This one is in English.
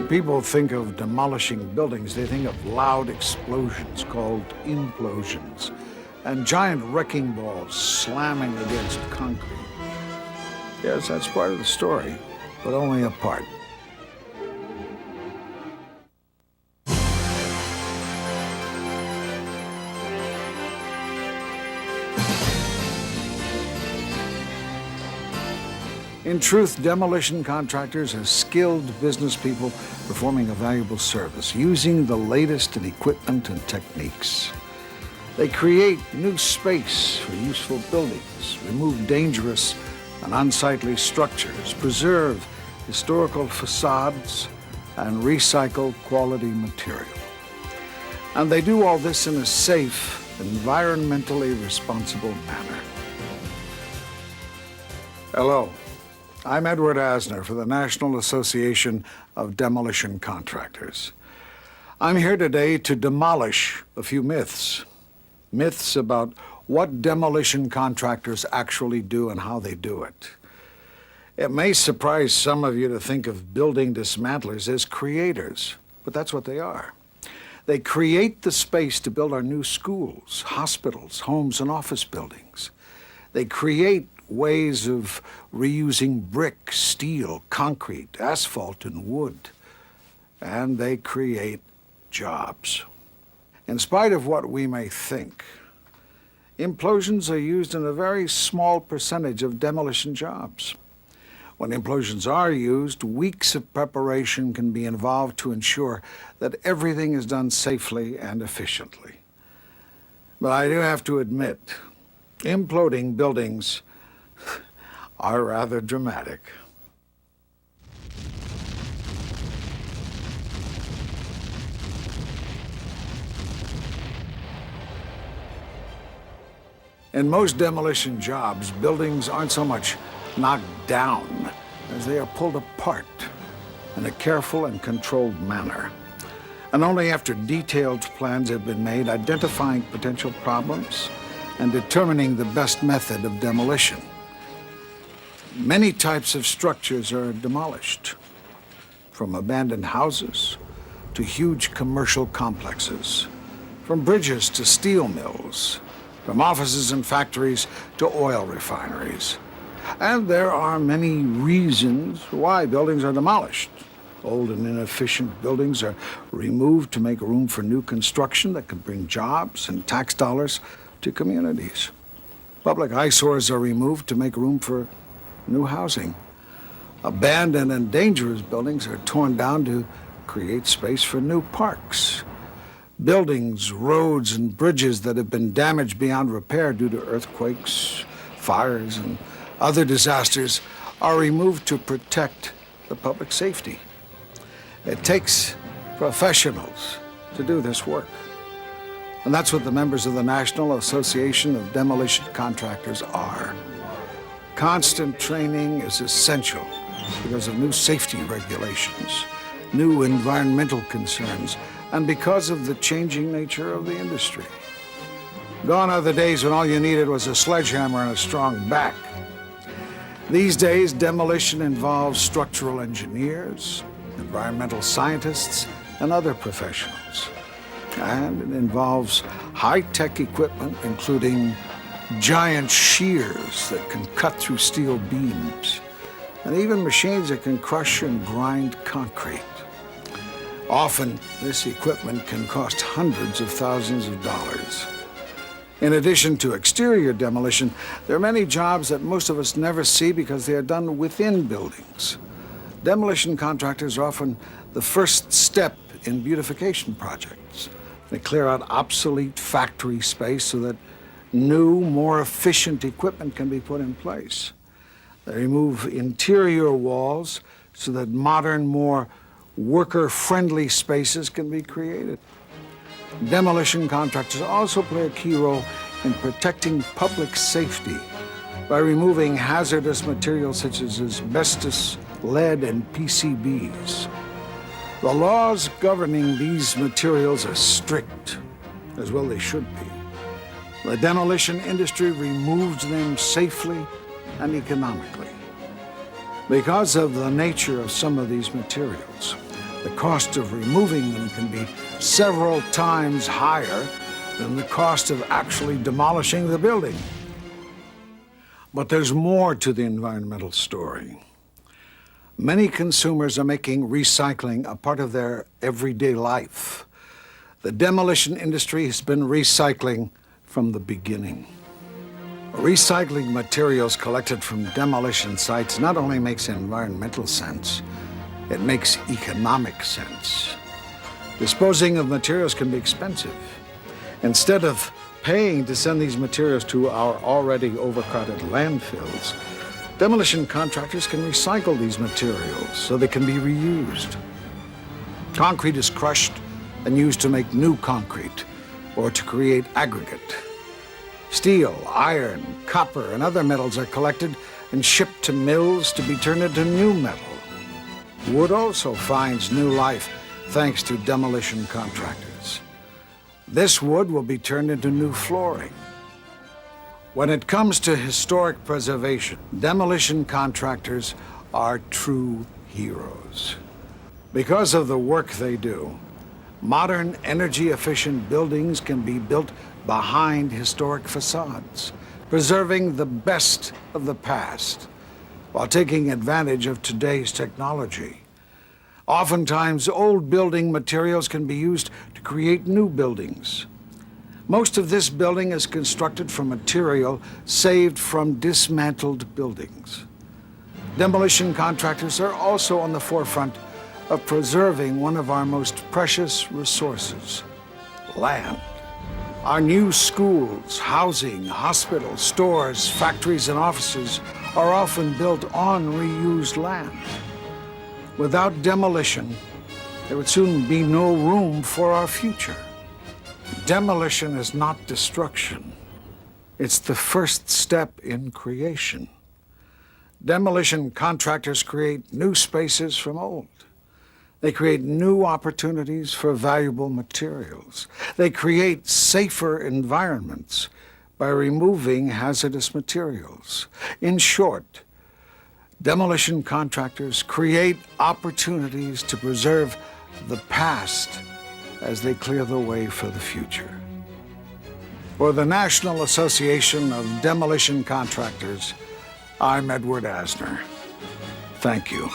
people think of demolishing buildings, they think of loud explosions called implosions and giant wrecking balls slamming against concrete. Yes, that's part of the story, but only a part. In truth, demolition contractors are skilled business people performing a valuable service, using the latest in equipment and techniques. They create new space for useful buildings, remove dangerous and unsightly structures, preserve historical facades, and recycle quality material. And they do all this in a safe, environmentally responsible manner. Hello. I'm Edward Asner for the National Association of Demolition Contractors. I'm here today to demolish a few myths. Myths about what demolition contractors actually do and how they do it. It may surprise some of you to think of building dismantlers as creators, but that's what they are. They create the space to build our new schools, hospitals, homes, and office buildings. They create ways of reusing brick, steel, concrete, asphalt, and wood. And they create jobs. In spite of what we may think, implosions are used in a very small percentage of demolition jobs. When implosions are used, weeks of preparation can be involved to ensure that everything is done safely and efficiently. But I do have to admit, imploding buildings are rather dramatic. In most demolition jobs, buildings aren't so much knocked down as they are pulled apart in a careful and controlled manner. And only after detailed plans have been made, identifying potential problems and determining the best method of demolition. Many types of structures are demolished, from abandoned houses to huge commercial complexes, from bridges to steel mills, from offices and factories to oil refineries. And there are many reasons why buildings are demolished. Old and inefficient buildings are removed to make room for new construction that can bring jobs and tax dollars to communities. Public eyesores are removed to make room for new housing. Abandoned and dangerous buildings are torn down to create space for new parks. Buildings, roads, and bridges that have been damaged beyond repair due to earthquakes, fires, and other disasters are removed to protect the public safety. It takes professionals to do this work. And that's what the members of the National Association of Demolition Contractors are. Constant training is essential because of new safety regulations, new environmental concerns, and because of the changing nature of the industry. Gone are the days when all you needed was a sledgehammer and a strong back. These days, demolition involves structural engineers, environmental scientists, and other professionals. And it involves high-tech equipment, including giant shears that can cut through steel beams, and even machines that can crush and grind concrete. Often, this equipment can cost hundreds of thousands of dollars. In addition to exterior demolition, there are many jobs that most of us never see because they are done within buildings. Demolition contractors are often the first step in beautification projects. They clear out obsolete factory space so that new, more efficient equipment can be put in place. They remove interior walls so that modern, more worker-friendly spaces can be created. Demolition contractors also play a key role in protecting public safety by removing hazardous materials such as asbestos, lead, and PCBs. The laws governing these materials are strict, as well they should be. The demolition industry removes them safely and economically. Because of the nature of some of these materials, The cost of removing them can be several times higher than the cost of actually demolishing the building. But there's more to the environmental story. Many consumers are making recycling a part of their everyday life. The demolition industry has been recycling from the beginning. Recycling materials collected from demolition sites not only makes environmental sense, it makes economic sense. Disposing of materials can be expensive. Instead of paying to send these materials to our already overcrowded landfills, demolition contractors can recycle these materials so they can be reused. Concrete is crushed and used to make new concrete or to create aggregate. Steel, iron, copper, and other metals are collected and shipped to mills to be turned into new metal. Wood also finds new life thanks to demolition contractors. This wood will be turned into new flooring. When it comes to historic preservation, demolition contractors are true heroes. Because of the work they do, modern energy-efficient buildings can be built behind historic facades, preserving the best of the past while taking advantage of today's technology. Oftentimes, old building materials can be used to create new buildings. Most of this building is constructed from material saved from dismantled buildings. Demolition contractors are also on the forefront of preserving one of our most precious resources, land. Our new schools, housing, hospitals, stores, factories, and offices are often built on reused land. Without demolition, there would soon be no room for our future. Demolition is not destruction. It's the first step in creation. Demolition contractors create new spaces from old. They create new opportunities for valuable materials. They create safer environments by removing hazardous materials. In short, demolition contractors create opportunities to preserve the past as they clear the way for the future. For the National Association of Demolition Contractors, I'm Edward Asner. Thank you.